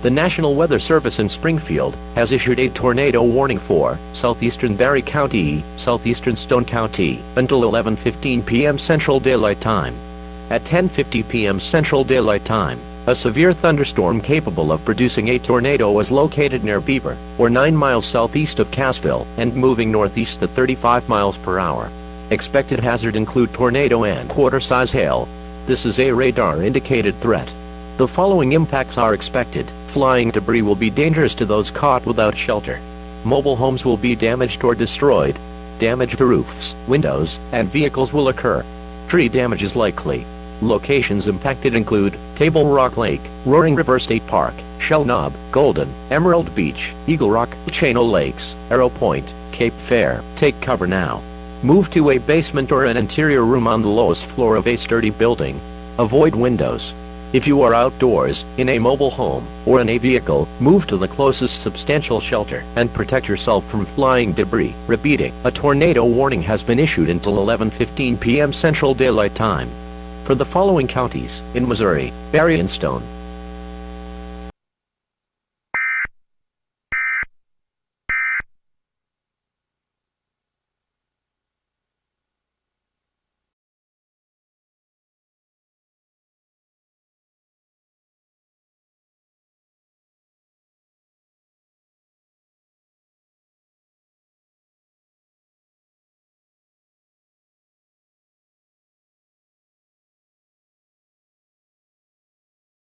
The National Weather Service in Springfield has issued a tornado warning for southeastern Barry County, southeastern Stone County, until 11:15 p.m. Central Daylight Time. At 10:50 p.m. Central Daylight Time, a severe thunderstorm capable of producing a tornado was located near Beaver, or 9 miles southeast of CASSVILLE, and moving northeast at 35 miles per hour. Expected hazard include tornado and quarter-size hail. This is a radar-indicated threat. The following impacts are expected. Flying debris will be dangerous to those caught without shelter. Mobile homes will be damaged or destroyed. Damage to roofs, windows, and vehicles will occur. Tree damage is likely. Locations impacted include Table Rock Lake, Roaring River State Park, Shell Knob, Golden, Emerald Beach, Eagle Rock, Channel Lakes, Arrow Point, Cape Fair. Take cover now. Move to a basement or an interior room on the lowest floor of a sturdy building. Avoid windows. If you are outdoors, in a mobile home, or in a vehicle, move to the closest substantial shelter and protect yourself from flying debris. Repeating, a tornado warning has been issued until 11:15 p.m. Central Daylight Time. For the following counties, in Missouri, Barry and Stone,